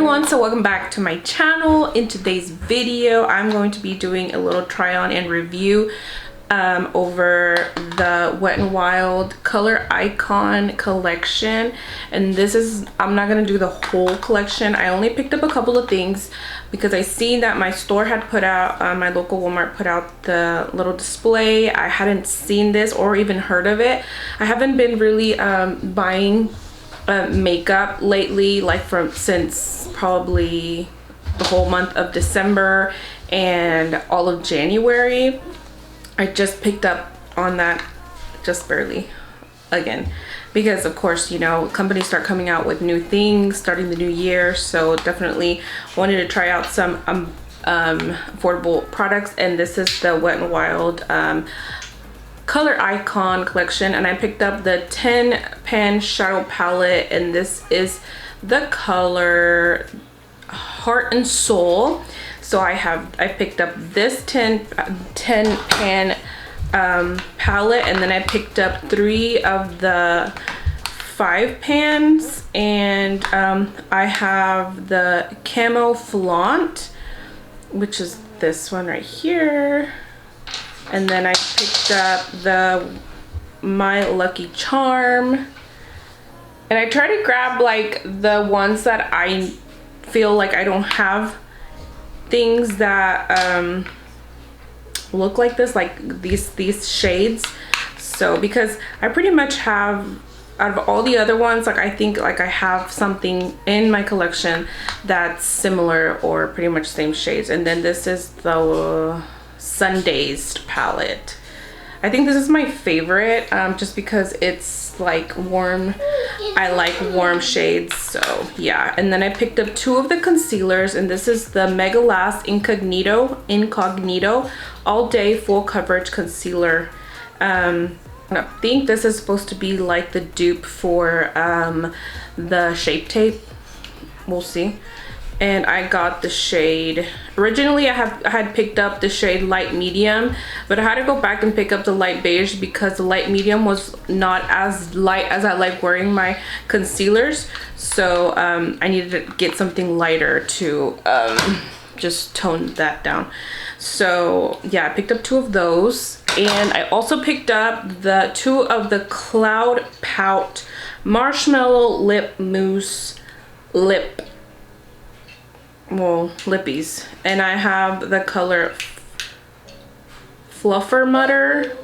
everyone, so welcome back to my channel. In today's video I'm going to be doing a little try on and review over the Wet n Wild Color Icon collection, and this is, I'm not going to do the whole collection. I only picked up a couple of things because I seen that my store had put out, my local Walmart put out the little display. I hadn't seen this or even heard of it. I haven't been really buying makeup lately, like since probably the whole month of December and all of January. I just picked up on that just barely again because of course, you know, companies start coming out with new things starting the new year, so definitely wanted to try out some affordable products, and this is the Wet n Wild Color Icon collection, and I picked up the 10 pan shadow palette, and this is the color Heart and Soul. So I picked up this 10 pan palette, and then I picked up 3 of the 5 pans, and I have the Camo Flaunt, which is this one right here. And then I picked up the My Lucky Charm, and I try to grab like the ones that I feel like I don't have things that look like this, like these shades. So because I pretty much have, out of all the other ones, like I think like I have something in my collection that's similar or pretty much same shades. And then this is the Sundazed palette. I think this is my favorite just because it's like warm. I like warm shades, so yeah. And then I picked up 2 of the concealers, and this is the Mega Last Incognito All Day Full Coverage Concealer. I think this is supposed to be like the dupe for the Shape Tape. We'll see. And I got the shade, originally I had picked up the shade Light Medium, but I had to go back and pick up the Light Beige because the Light Medium was not as light as I like wearing my concealers. So I needed to get something lighter to just tone that down. So yeah, I picked up 2 of those, and I also picked up the 2 of the Cloud Pout Marshmallow Lip Mousse lippies, and I have the color Fluffer Mutter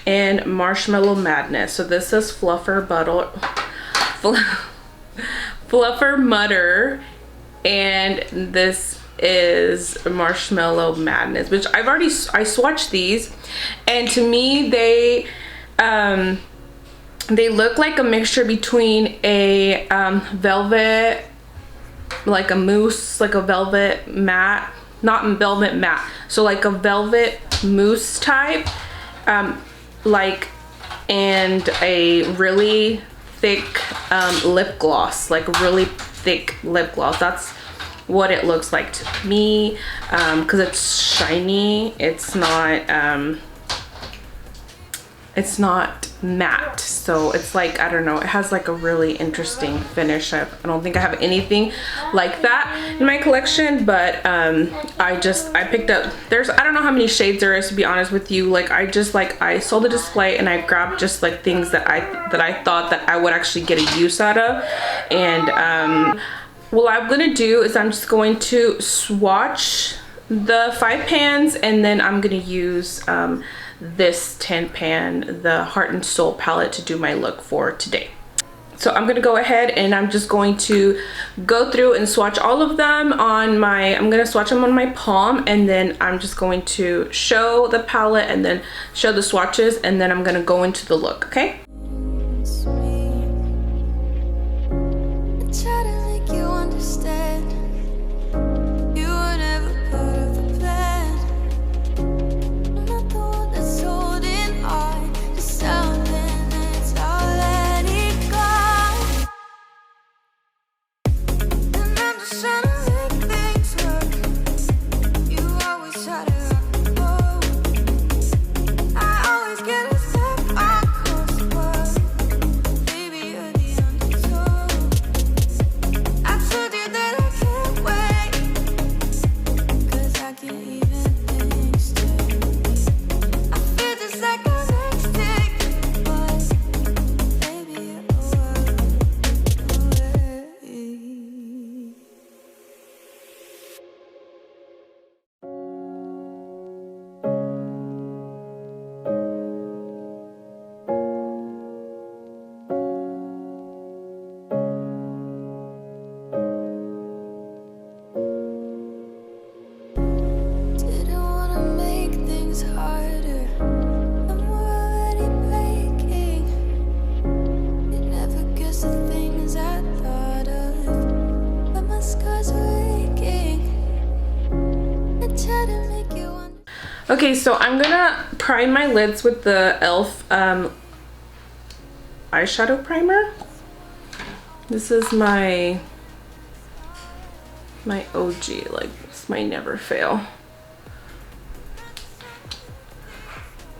and Marshmallow Madness. So this is Fluffer Mutter, and this is Marshmallow Madness, which I swatched these, and to me they look like a mixture between a velvet, like a mousse, like a velvet matte, not velvet matte, so like a velvet mousse type, like, and a really thick lip gloss, like a really thick lip gloss. That's what it looks like to me, because it's shiny. It's not matte, so it's like, I don't know, it has like a really interesting finish. I don't think I have anything like that in my collection, but I picked up, I don't know how many shades there is, to be honest with you. Like I saw the display and I grabbed just like things that I thought that I would actually get a use out of. And what I'm gonna do is I'm just going to swatch the 5 pans, and then I'm gonna use this 10 pan, the Heart and Soul palette, to do my look for today. So I'm gonna go ahead and I'm just going to go through and swatch all of them on my, I'm gonna swatch them on my palm, and then I'm just going to show the palette and then show the swatches, and then I'm gonna go into the look, okay? I always get a step, I cross the Okay, so I'm gonna prime my lids with the e.l.f. Eyeshadow primer. This is my OG, like it's my never fail.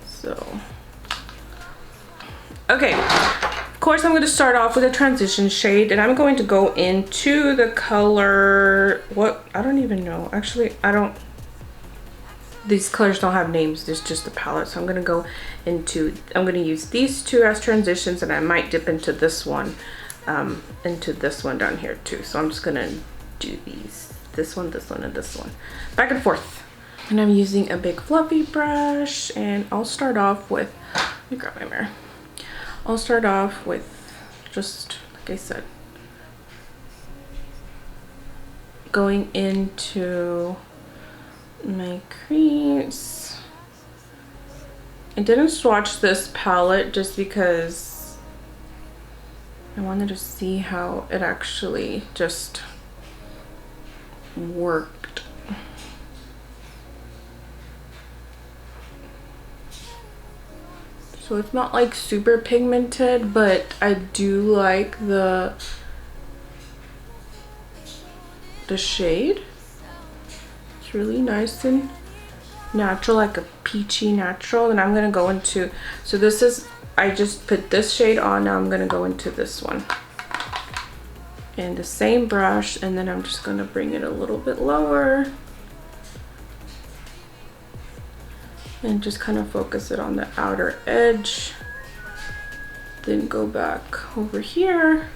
So, okay, of course I'm going to start off with a transition shade, and I'm going to go into the color, what, I don't even know, actually these colors don't have names, there's just a palette. So I'm going to go into, I'm going to use these two as transitions, and I might dip into this one down here too. So I'm just going to do these, this one, and this one, back and forth. And I'm using a big fluffy brush, and I'll start off with, let me grab my mirror. I'll start off with just, like I said, going into my crease. I didn't swatch this palette just because I wanted to see how it actually just worked. So it's not like super pigmented, but I do like the shade. It's really nice and natural, like a peachy natural. And I'm gonna go into, so this is, I just put this shade on, now I'm gonna go into this one. And the same brush, and then I'm just gonna bring it a little bit lower. And just kind of focus it on the outer edge. Then go back over here.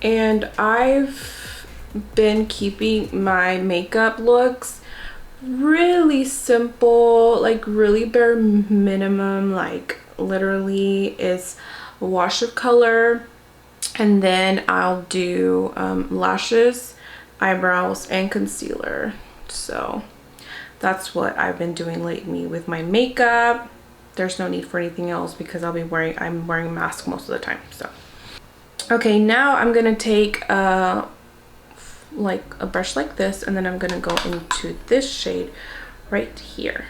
And I've been keeping my makeup looks really simple, like really bare minimum, like literally is a wash of color, and then I'll do lashes, eyebrows, and concealer. So that's what I've been doing lately with my makeup. There's no need for anything else because I'm wearing a mask most of the time. So okay, now I'm gonna take like a brush like this, and then I'm gonna go into this shade right here,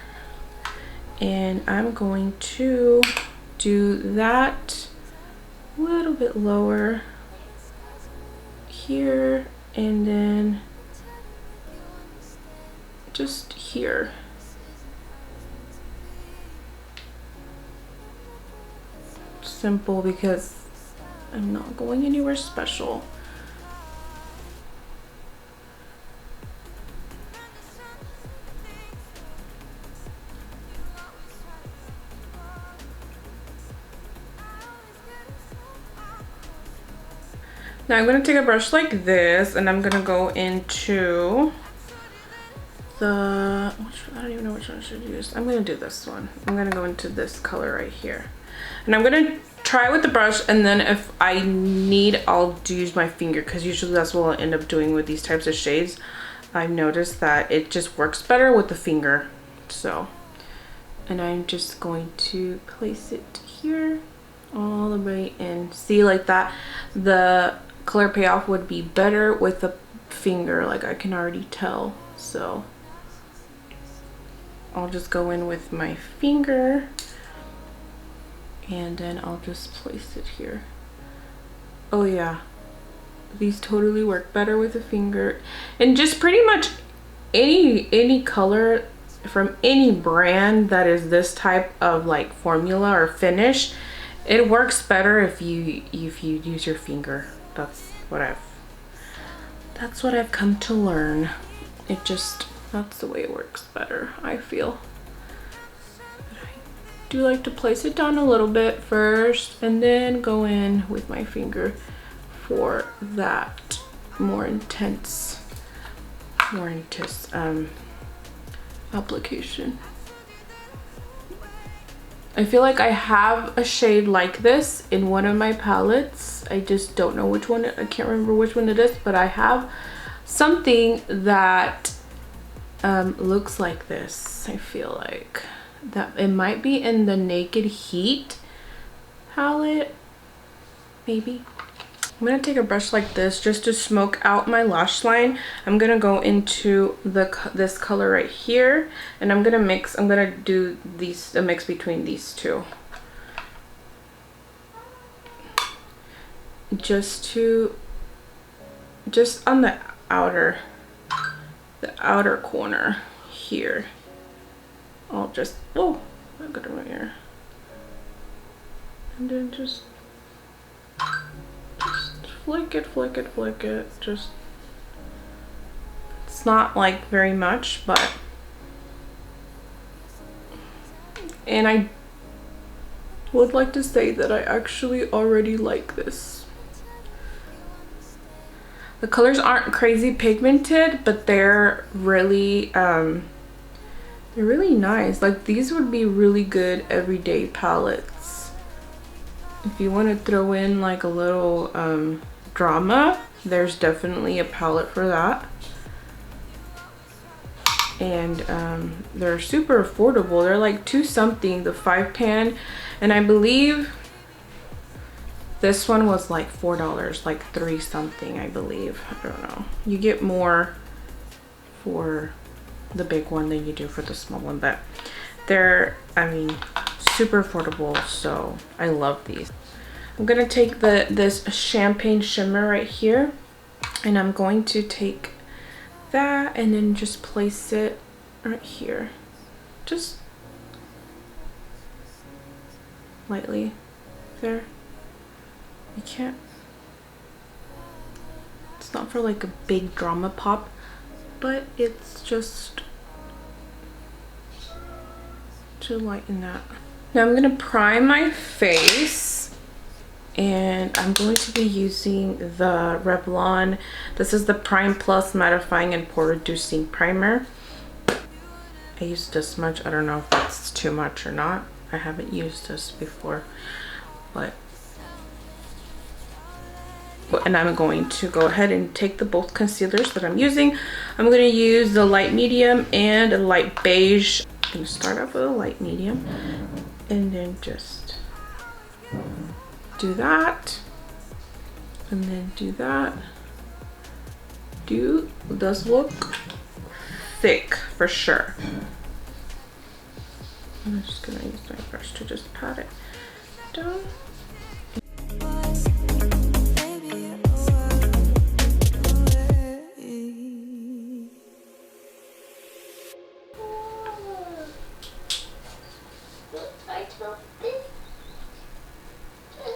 and I'm going to do that a little bit lower here, and then just here. Simple because I'm not going anywhere special. Now I'm going to take a brush like this, and I'm going to go into the, I don't even know which one I should use. I'm going to do this one. I'm going to go into this color right here. And I'm going to try with the brush, and then if I need, I'll use my finger, because usually that's what I'll end up doing with these types of shades. I've noticed that it just works better with the finger. So, and I'm just going to place it here all the way in. See, like that, the color payoff would be better with the finger, like I can already tell. So I'll just go in with my finger, and then I'll just place it here. Oh yeah, these totally work better with a finger. And just pretty much any color from any brand that is this type of like formula or finish, it works better if you use your finger. That's what I've come to learn. It just, that's the way it works better, I feel. Do like to place it down a little bit first, and then go in with my finger for that more intense application. I feel like I have a shade like this in one of my palettes. I just don't know which one. I can't remember which one it is, but I have something that looks like this. I feel like that it might be in the Naked Heat palette, maybe. I'm gonna take a brush like this just to smoke out my lash line. I'm gonna go into this color right here, and I'm gonna do a mix between these two. Just on the outer corner here. I'll just, oh, I got it right here. And then just flick it. Just, it's not like very much, but, and I would like to say that I actually already like this. The colors aren't crazy pigmented, but they're really nice. Like, these would be really good everyday palettes. If you want to throw in like a little drama, there's definitely a palette for that. And they're super affordable. They're like $2 something, the 5 pan, and I believe this one was like $4, like $3 something, I believe. I don't know. You get more for the big one than you do for the small one, but they're, I mean, super affordable, so I love these. I'm gonna take this champagne shimmer right here, and I'm going to take that and then just place it right here, just lightly there. You can't, it's not for like a big drama pop, but it's just to lighten that. Now I'm gonna prime my face, and I'm going to be using the Revlon. This is the Prime Plus Mattifying and Pore Reducing Primer. I used this much. I don't know if that's too much or not. I haven't used this before, but. And I'm going to go ahead and take the both concealers that I'm using. I'm going to use the light medium and a light beige. I'm going to start off with a light medium and then just do that, and then do that. It does look thick for sure. I'm just going to use my brush to just pat it down.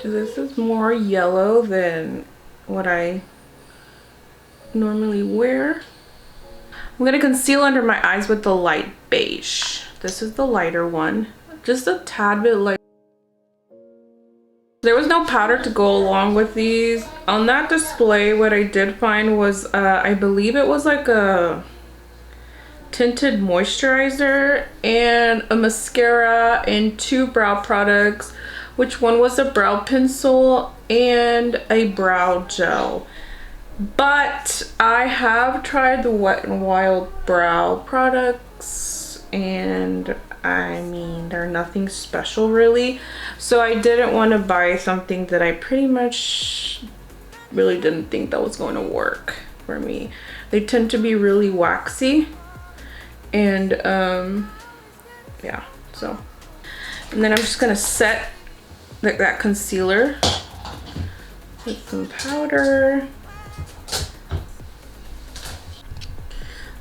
This is more yellow than what I normally wear. I'm gonna conceal under my eyes with the light beige. This is the lighter one, just a tad bit light. There was no powder to go along with these. On that display, what I did find was, I believe it was like a tinted moisturizer and a mascara and 2 brow products, which one was a brow pencil and a brow gel. But I have tried the Wet n Wild brow products, and I mean, they're nothing special really. So I didn't want to buy something that I pretty much really didn't think that was going to work for me. They tend to be really waxy, and yeah, so. And then I'm just gonna set that concealer with some powder.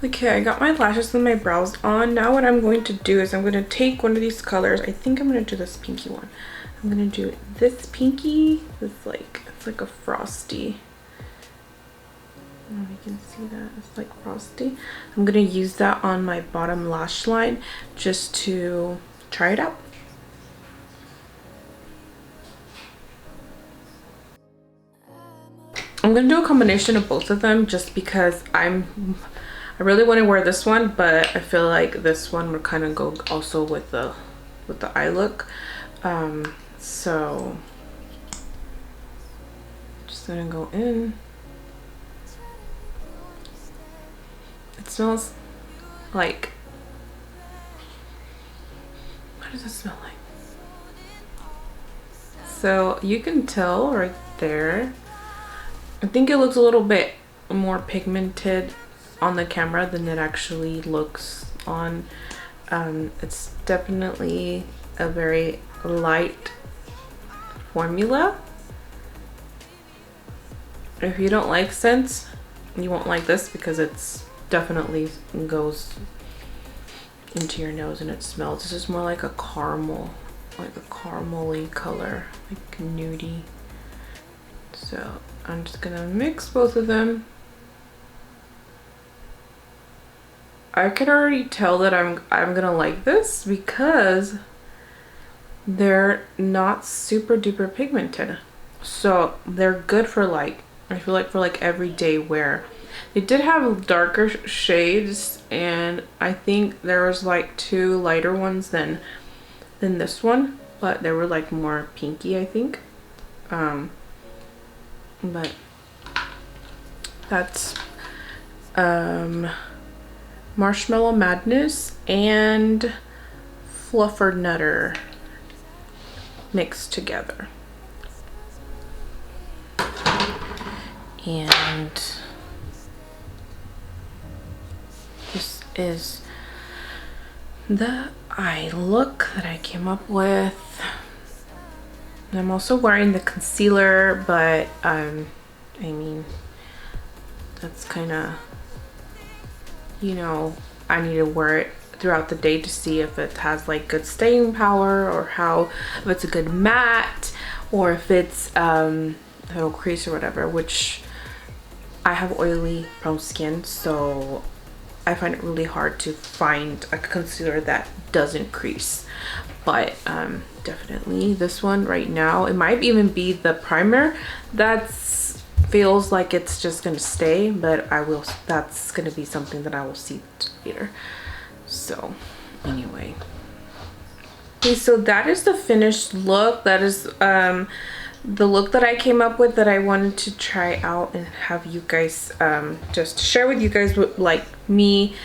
Okay, I got my lashes and my brows on. Now what I'm going to do is I'm going to take one of these colors. I think I'm going to do this pinky one. I'm going to do this pinky. It's like a frosty. I don't know if you can see that. It's like frosty. I'm going to use that on my bottom lash line just to try it out. I'm gonna do a combination of both of them just because I really want to wear this one, but I feel like this one would kind of go also with the eye look. So just gonna go in. It smells like, what does it smell like? So you can tell right there. I think it looks a little bit more pigmented on the camera than it actually looks on. It's definitely a very light formula. If you don't like scents, you won't like this because it's definitely goes into your nose and it smells. This is more like a caramel, like a caramely color, like nudie. So I'm just gonna mix both of them. I can already tell that I'm gonna like this because they're not super duper pigmented. So they're good for like, I feel like for like everyday wear. They did have darker shades, and I think there was like 2 lighter ones than this one, but they were like more pinky, I think. But that's Marshmallow Madness and Fluffer Nutter mixed together. And this is the eye look that I came up with. And I'm also wearing the concealer, but I mean, that's kind of, you know, I need to wear it throughout the day to see if it has like good staying power, or if it's a good matte, or if it's it'll crease or whatever, which I have oily prone skin, so I find it really hard to find a concealer that doesn't crease. But definitely this one right now, it might even be the primer that feels like it's just gonna stay, but that's gonna be something that I will see later. So anyway, okay, so that is the finished look. That is the look that I came up with, that I wanted to try out and have you guys just share with you guys what, like me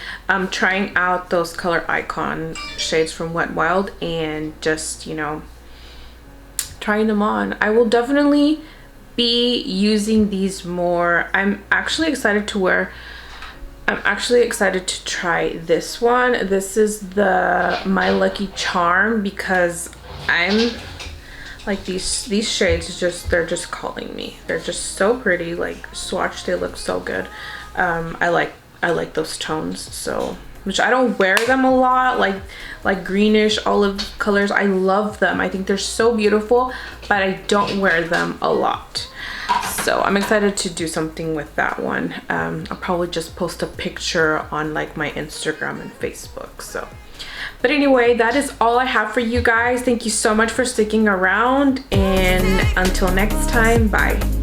trying out those color icon shades from Wet n Wild, and just, you know, trying them on. I will definitely be using these more. I'm actually excited to try this one. This is the My Lucky Charm, because I'm like these shades, they're just calling me. They're just so pretty, like swatch, they look so good. I like those tones, so, which I don't wear them a lot, like greenish olive colors. I love them. I think they're so beautiful, but I don't wear them a lot. So I'm excited to do something with that one. I'll probably just post a picture on like my Instagram and Facebook. So, but anyway, that is all I have for you guys. Thank you so much for sticking around, and until next time, bye.